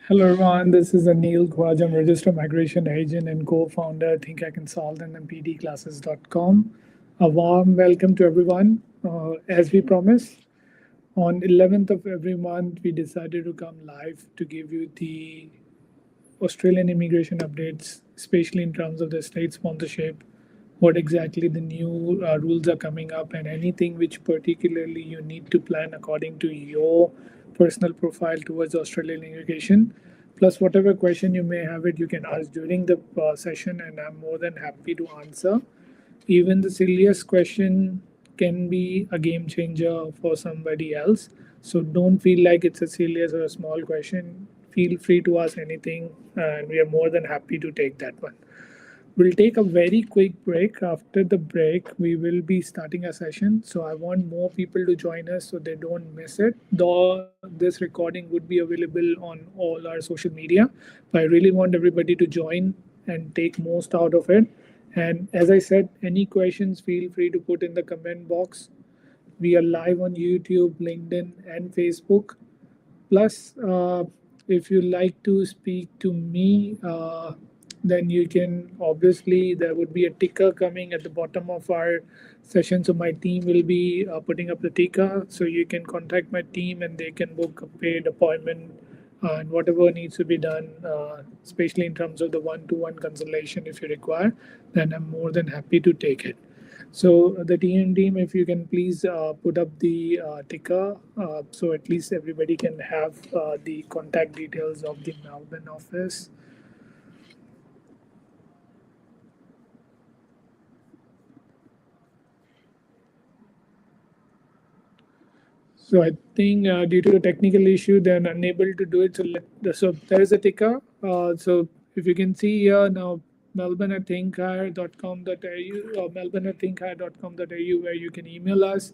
Hello, everyone. This is Anil Khwaja. I'm Register Migration Agent and co-founder at Think I Consultant and pdclasses.com. A warm welcome to everyone. As we promised, on 11th of every month, we decided to come live to give you the Australian immigration updates, especially in terms of the state sponsorship, what exactly the new rules are coming up, and anything which particularly you need to plan according to your personal profile towards Australian immigration. Plus, whatever question you may have it, you can ask during the session, and I'm more than happy to answer. Even the silliest question can be a game changer for somebody else. So don't feel like it's a serious or a small question. Feel free to ask anything, and we are more than happy to take that one. We'll take a very quick break. After the break, we will be starting a session. So I want more people to join us so they don't miss it. Though this recording would be available on all our social media, but I really want everybody to join and take most out of it. And as I said, any questions, feel free to put in the comment box. We are live on YouTube, LinkedIn, and Facebook. Plus, if you like to speak to me, then you can obviously, there would be a ticker coming at the bottom of our session. So my team will be putting up the ticker. So you can contact my team and they can book a paid appointment and whatever needs to be done, especially in terms of the one-to-one consultation if you require, then I'm more than happy to take it. So the TN team, if you can please put up the ticker, so at least everybody can have the contact details of the Melbourne office. So I think due to a technical issue, they're unable to do it. So there is a ticker. So if you can see here now, Melbourne at thinkhire.com.au or Melbourne at thinkhire.com.au, where you can email us.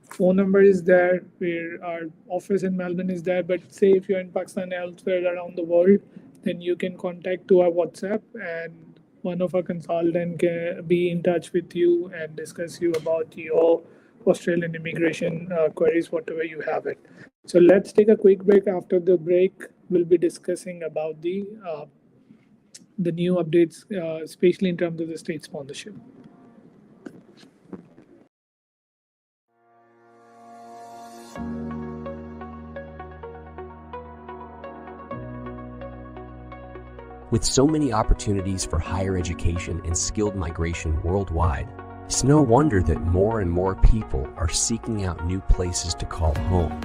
Phone number is there, where our office in Melbourne is there. But say if you're in Pakistan, elsewhere around the world, then you can contact to our WhatsApp, and one of our consultant can be in touch with you and discuss you about your Australian immigration queries, whatever you have it. So let's take a quick break. After the break, we'll be discussing about the new updates, especially in terms of the state sponsorship. With so many opportunities for higher education and skilled migration worldwide, it's no wonder that more and more people are seeking out new places to call home.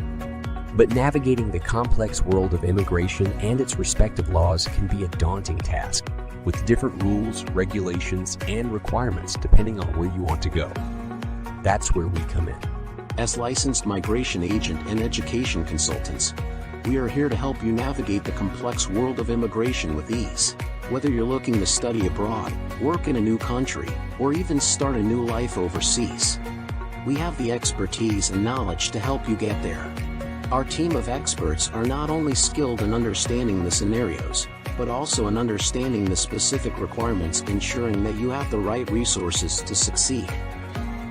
But navigating the complex world of immigration and its respective laws can be a daunting task, with different rules, regulations, and requirements depending on where you want to go. That's where we come in. As licensed migration agent and education consultants, we are here to help you navigate the complex world of immigration with ease. Whether you're looking to study abroad, work in a new country, or even start a new life overseas, we have the expertise and knowledge to help you get there. Our team of experts are not only skilled in understanding the scenarios, but also in understanding the specific requirements, ensuring that you have the right resources to succeed.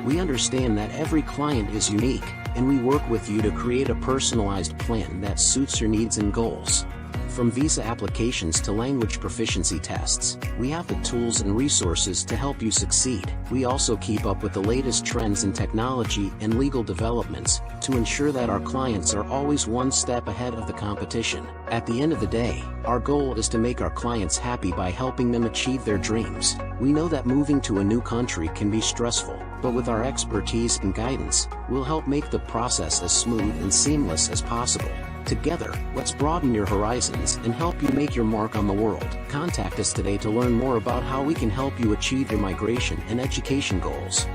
We understand that every client is unique, and we work with you to create a personalized plan that suits your needs and goals. From visa applications to language proficiency tests, we have the tools and resources to help you succeed. We also keep up with the latest trends in technology and legal developments to ensure that our clients are always one step ahead of the competition. At the end of the day, our goal is to make our clients happy by helping them achieve their dreams. We know that moving to a new country can be stressful, but with our expertise and guidance, we'll help make the process as smooth and seamless as possible. Together, let's broaden your horizons and help you make your mark on the world. Contact us today to learn more about how we can help you achieve your migration and education goals.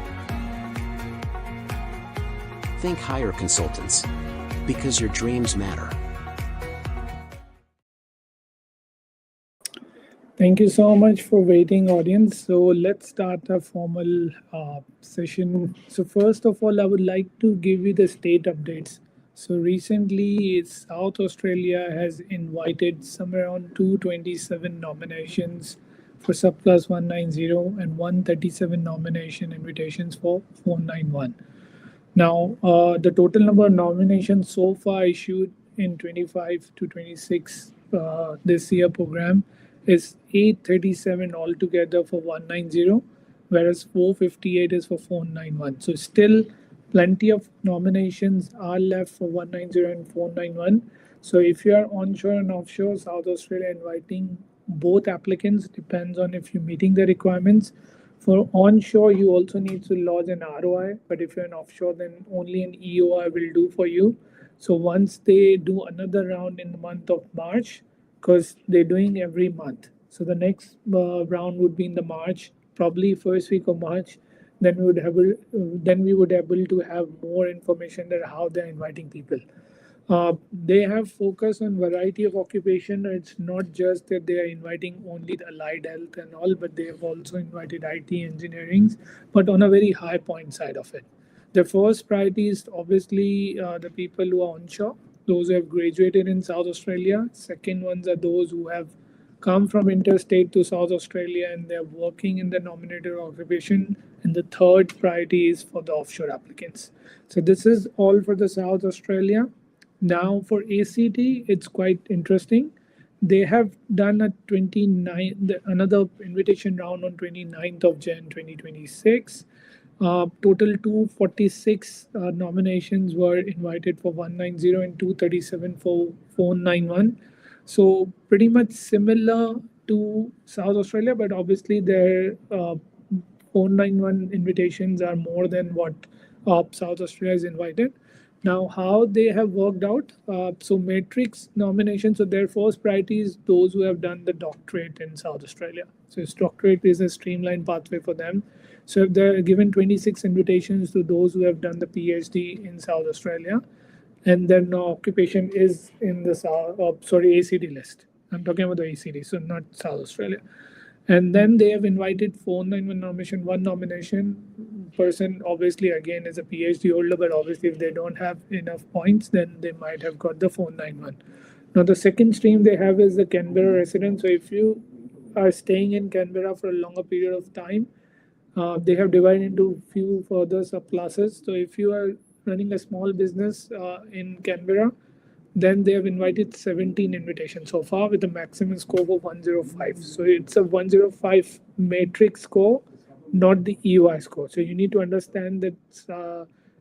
Think Hire Consultants, because your dreams matter. Thank you so much for waiting, audience. So let's start a formal session. So first of all, I would like to give you the state updates. So recently, South Australia has invited somewhere around 227 nominations for Subclass 190 and 137 nomination invitations for 491. Now, the total number of nominations so far issued in 25 to 26 this year program is 837 altogether for 190, whereas 458 is for 491. So still plenty of nominations are left for 190 and 491. So if you are onshore and offshore, South Australia inviting both applicants, depends on if you're meeting the requirements. For onshore, you also need to lodge an ROI, but if you're an offshore, then only an EOI will do for you. So once they do another round in the month of March, because they're doing every month. So the next round would be in the March, probably first week of March. Then we would able to have more information that how they're inviting people. They have focus on variety of occupation. It's not just that they are inviting only the allied health and all, but they have also invited IT engineering, but on a very high point side of it. The first priority is obviously the people who are onshore, those who have graduated in South Australia. Second ones are those who have come from interstate to South Australia and they're working in the nominated occupation. And the third priority is for the offshore applicants. So this is all for the South Australia. Now for ACT, it's quite interesting. They have done another invitation round on 29th of Jan 2026. Total 246 nominations were invited for 190 and 237 for 491. So pretty much similar to South Australia, but obviously their 491 invitations are more than what South Australia is invited. Now, how they have worked out, so matrix nomination, so their first priority is those who have done the doctorate in South Australia. So doctorate is a streamlined pathway for them. So if they're given 26 invitations to those who have done the PhD in South Australia, and then occupation is in the ACD list. I'm talking about the ACD, so not South Australia. And then they have invited 491 nomination, one nomination person obviously again is a PhD holder, but obviously if they don't have enough points, then they might have got the 491. Now the second stream they have is the Canberra resident. So if you are staying in Canberra for a longer period of time, they have divided into few further subclasses. So if you are running a small business in Canberra, then they have invited 17 invitations so far with a maximum score of 105. So it's a 105 matrix score, not the EOI score. So you need to understand that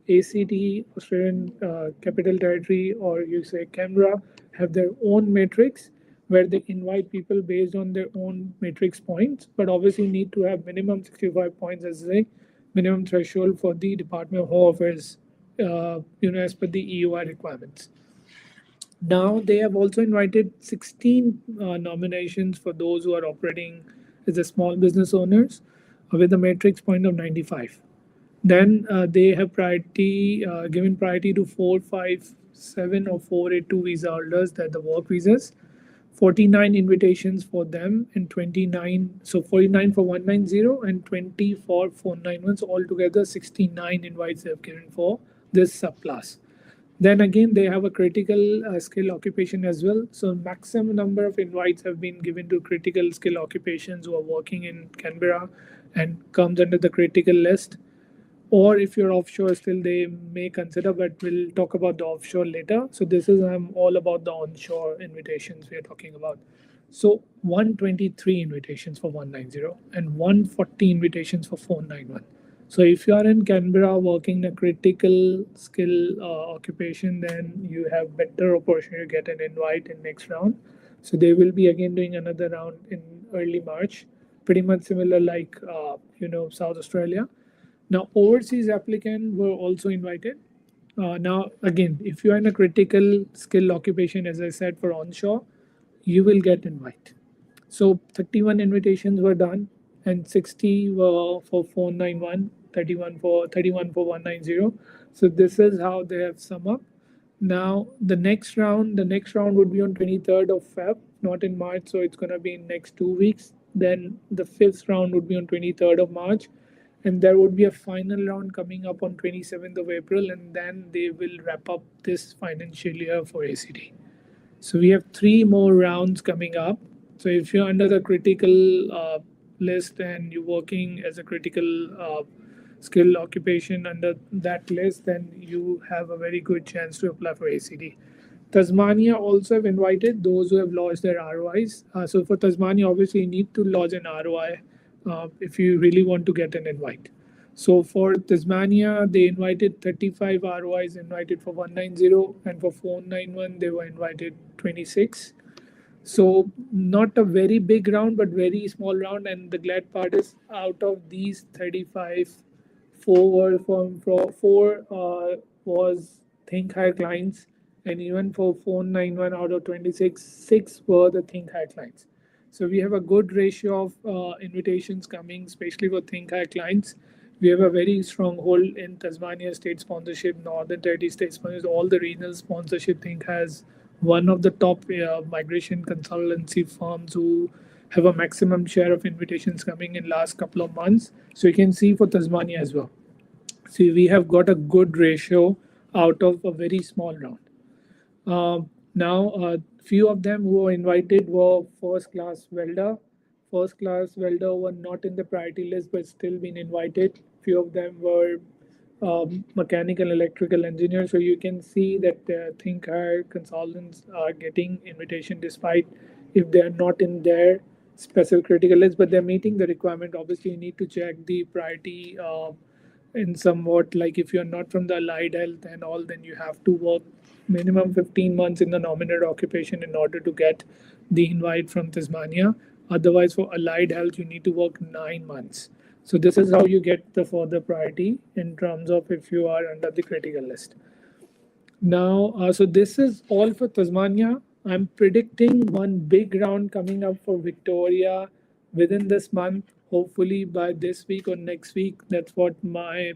ACT, Australian Capital Territory, or you say Canberra, have their own matrix where they invite people based on their own matrix points, but obviously need to have minimum 65 points as a minimum threshold for the Department of Home Affairs, as per the EOI requirements. Now they have also invited 16 nominations for those who are operating as a small business owners with a matrix point of 95. Then they have given priority to 457 or 482 visa holders, that the work visas. 49 invitations for them and 29, so 49 for 190 and 20 for 491. So altogether 69 invites they have given for this subclass. Then again, they have a critical skill occupation as well. So maximum number of invites have been given to critical skill occupations who are working in Canberra and comes under the critical list. Or if you're offshore still, they may consider, but we'll talk about the offshore later. So this is all about the onshore invitations we are talking about. So 123 invitations for 190 and 140 invitations for 491. So if you are in Canberra working a critical skill occupation, then you have better opportunity to get an invite in next round. So they will be again doing another round in early March, pretty much similar like South Australia. Now overseas applicants were also invited. Now again, if you are in a critical skill occupation, as I said, for onshore, you will get invite. So 31 invitations were done and 60 were for 491. 31 for 190. So this is how they have sum up. Now the next round would be on 23rd of Feb, not in March. So it's going to be in next 2 weeks. Then the fifth round would be on 23rd of March. And there would be a final round coming up on 27th of April. And then they will wrap up this financial year for ACT. So we have 3 more rounds coming up. So if you're under the critical list and you're working as a critical skill occupation under that list, then you have a very good chance to apply for ACD. Tasmania also have invited those who have lodged their ROIs. So for Tasmania, obviously, you need to lodge an ROI if you really want to get an invite. So for Tasmania, they invited 35 ROIs invited for 190, and for 491, they were invited 26. So not a very big round, but very small round. And the glad part is, out of these 35, four were four was Think Higher clients, and even for 491 out of 26, six were the Think Higher clients. So we have a good ratio of invitations coming, especially for Think Higher clients. We have a very strong hold in Tasmania state sponsorship, Northern Territory state sponsorship, all the regional sponsorship. Think has one of the top migration consultancy firms who have a maximum share of invitations coming in last couple of months. So you can see for Tasmania as well. See, we have got a good ratio out of a very small round. Now, few of them who were invited were first class welder. First class welder were not in the priority list but still been invited. Few of them were mechanical electrical engineers. So you can see that Think Higher consultants are getting invitation despite if they are not in their special critical list, but they're meeting the requirement. Obviously, you need to check the priority in somewhat, like if you're not from the allied health and all, then you have to work minimum 15 months in the nominated occupation in order to get the invite from Tasmania. Otherwise, for allied health, you need to work 9 months. So this is how you get the further priority in terms of if you are under the critical list. Now, so this is all for Tasmania. I'm predicting one big round coming up for Victoria within this month, hopefully by this week or next week. That's what my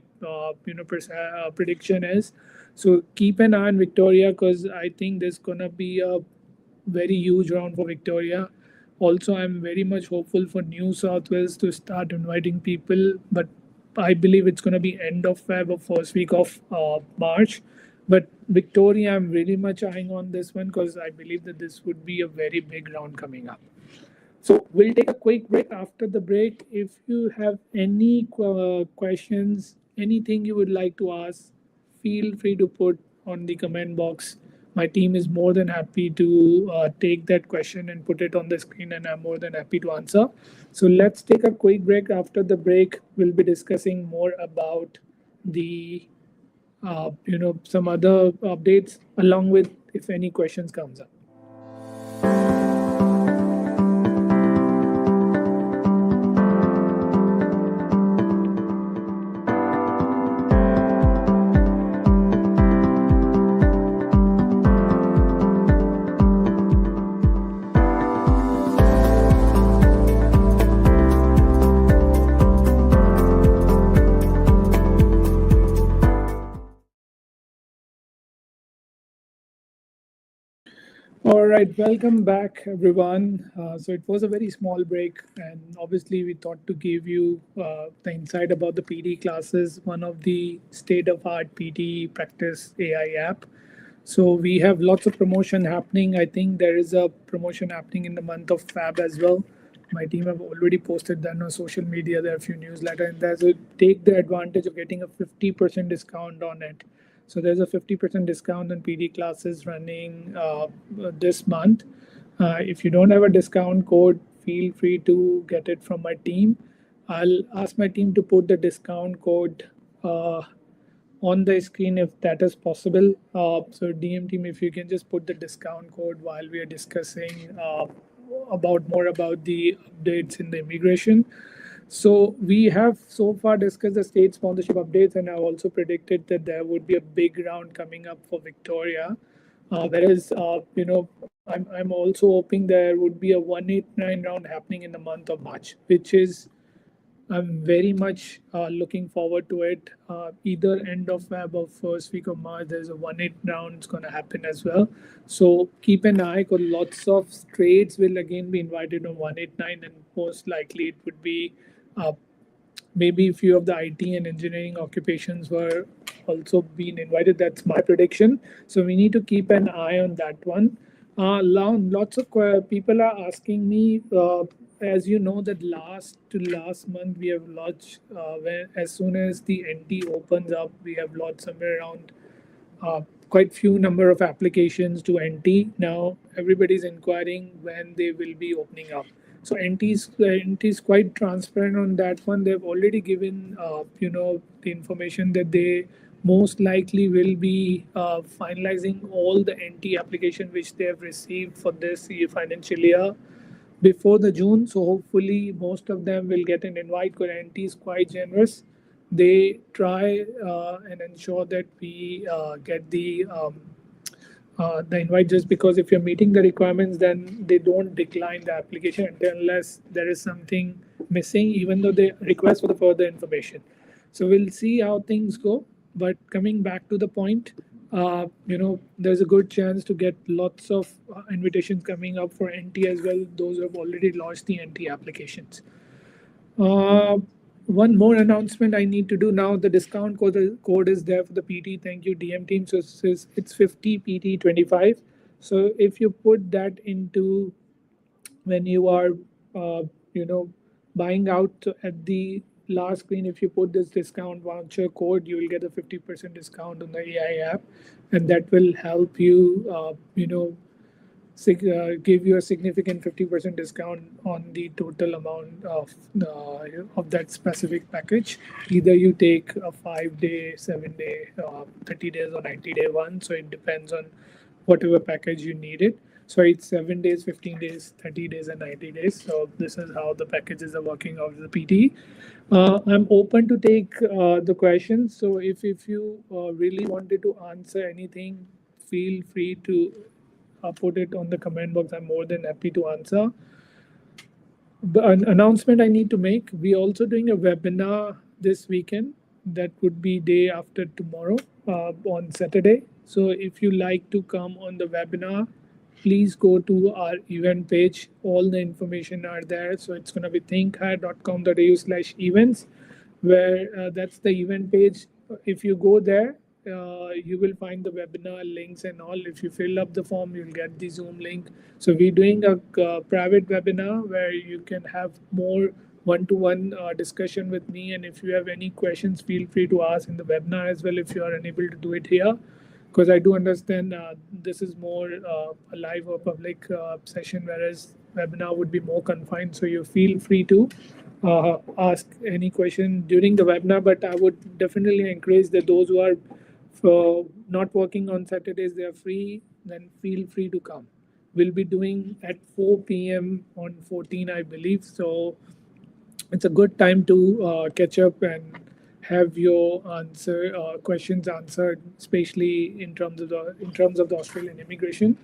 prediction is. So keep an eye on Victoria, because I think there's gonna be a very huge round for Victoria. Also, I'm very much hopeful for New South Wales to start inviting people, but I believe it's going to be end of Feb or first week of March. But Victoria, I'm really much eyeing on this one because I believe that this would be a very big round coming up. So we'll take a quick break. After the break, if you have any questions, anything you would like to ask, feel free to put on the comment box. My team is more than happy to take that question and put it on the screen, and I'm more than happy to answer. So let's take a quick break. After the break, we'll be discussing more about the, some other updates along with if any questions comes up. All right, welcome back, everyone. So it was a very small break, and obviously we thought to give you the insight about the PD classes, one of the state-of-art PD practice AI app. So we have lots of promotion happening. I think there is a promotion happening in the month of Feb as well. My team have already posted that on social media. There are a few newsletters, and there's a take the advantage of getting a 50% discount on it. So there's a 50% discount on PD classes running this month. If you don't have a discount code, feel free to get it from my team. I'll ask my team to put the discount code on the screen if that is possible. So DM team, if you can just put the discount code while we are discussing more about the updates in the immigration. So we have so far discussed the state sponsorship updates, and I also predicted that there would be a big round coming up for Victoria. Whereas, I'm also hoping there would be a 189 round happening in the month of March, which is I'm very much looking forward to it. Either end of Feb or first week of March, there's a 1-8 round. It's going to happen as well. So keep an eye, because lots of trades will again be invited on 189, and most likely it would be maybe a few of the IT and engineering occupations were also being invited. That's my prediction. So we need to keep an eye on that one. Lots of people are asking me, as you know, that last month we have launched, as soon as the NT opens up, we have launched somewhere around quite few number of applications to NT. Now everybody's inquiring when they will be opening up. So NT is quite transparent on that one. They've already given the information that they most likely will be finalizing all the NT application which they have received for this financial year before the June. So hopefully most of them will get an invite because NT is quite generous. They try and ensure that we get the invite, just because if you're meeting the requirements, then they don't decline the application unless there is something missing, even though they request for the further information. So we'll see how things go. But coming back to the point, there's a good chance to get lots of invitations coming up for NT as well, those who have already launched the NT applications. One more announcement I need to do now. The discount code is there for the PT. Thank you, DM team. So it's 50 PT 25. So if you put that into when you are, buying out at the last screen, if you put this discount voucher code, you will get a 50% discount on the AI app, and that will help you, give you a significant 50% discount on the total amount of that specific package. Either you take a 5-day, 7-day, 30 days, or 90-day one. So it depends on whatever package you needed. So it's 7 days, 15 days, 30 days, and 90 days. So this is how the packages are working out of the PT. I'm open to take the questions. So if you really wanted to answer anything, feel free to put it on the comment box. I'm more than happy to answer. An announcement I need to make. We're also doing a webinar this weekend. That would be day after tomorrow on Saturday. So if you like to come on the webinar, please go to our event page. All the information are there. So it's going to be thinkhigher.com.au/events, where that's the event page. If you go there, you will find the webinar links and all. If you fill up the form, you'll get the Zoom link. So we're doing a private webinar where you can have more one-to-one discussion with me. And if you have any questions, feel free to ask in the webinar as well if you are unable to do it here. Because I do understand this is more a live or public session, whereas webinar would be more confined. So you feel free to ask any question during the webinar. But I would definitely encourage that those who are not working on Saturdays, they are free, then feel free to come. We'll be doing at 4 p.m. on 14, I believe. So it's a good time to catch up and have your questions answered, especially in terms of the Australian immigration.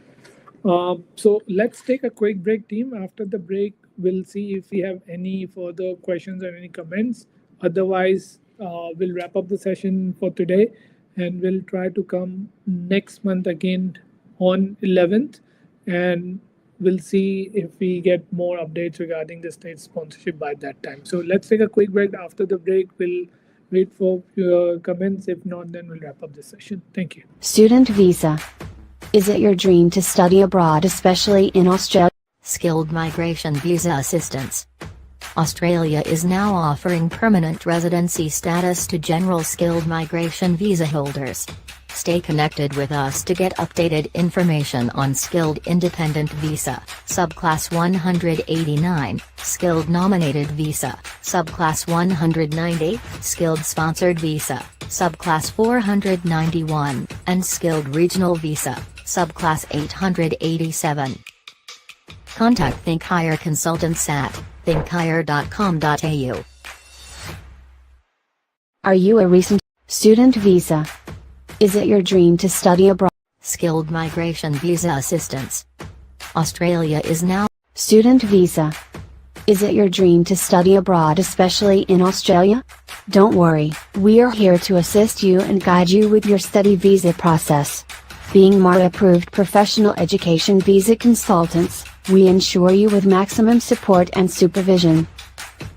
So let's take a quick break, team. After the break, we'll see if we have any further questions or any comments. Otherwise, we'll wrap up the session for today, and we'll try to come next month again on 11th, and we'll see if we get more updates regarding the state sponsorship by that time. So let's take a quick break. After the break, we'll wait for your comments. If not, then we'll wrap up the session. Thank you. Student visa. Is it your dream to study abroad, especially in Australia? Skilled Migration Visa Assistance. Australia is now offering permanent residency status to general skilled migration visa holders. Stay connected with us to get updated information on Skilled Independent Visa, Subclass 189, Skilled Nominated Visa, Subclass 190, Skilled Sponsored Visa, Subclass 491, and Skilled Regional Visa, Subclass 887. Contact Think Higher Consultants at thinkhigher.com.au. Are you a recent student visa? Is it your dream to study abroad? Skilled Migration Visa Assistance. Australia is now student visa. Is it your dream to study abroad, especially in Australia? Don't worry, we are here to assist you and guide you with your study visa process. Being MARA approved professional education visa consultants, we ensure you with maximum support and supervision.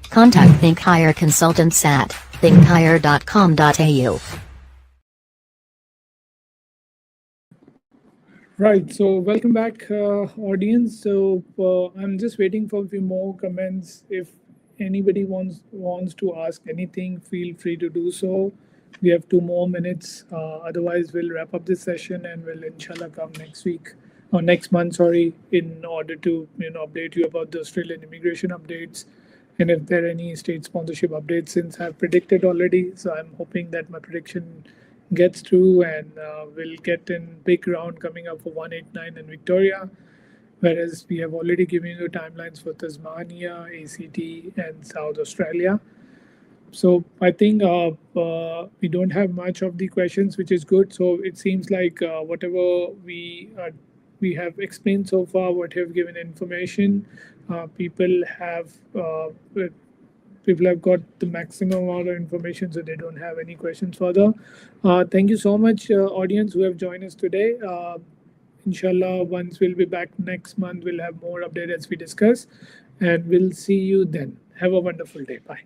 Contact Think Higher Consultants at thinkhigher.com.au. Right, so welcome back, audience. So I'm just waiting for a few more comments. If anybody wants to ask anything, feel free to do so. We have 2 more minutes. Otherwise, we'll wrap up this session and we'll inshallah come next week or next month, sorry, in order to update you about the Australian immigration updates and if there are any state sponsorship updates since I've predicted already. So I'm hoping that my prediction gets through and we'll get in big round coming up for 189 in Victoria. Whereas we have already given you timelines for Tasmania, ACT, and South Australia. So I think we don't have much of the questions, which is good. So it seems like whatever we have explained so far, what have given information, people have got the maximum amount of information, so they don't have any questions further. Thank you so much, audience who have joined us today. Inshallah, once we'll be back next month, we'll have more updates as we discuss, and we'll see you then. Have a wonderful day. Bye.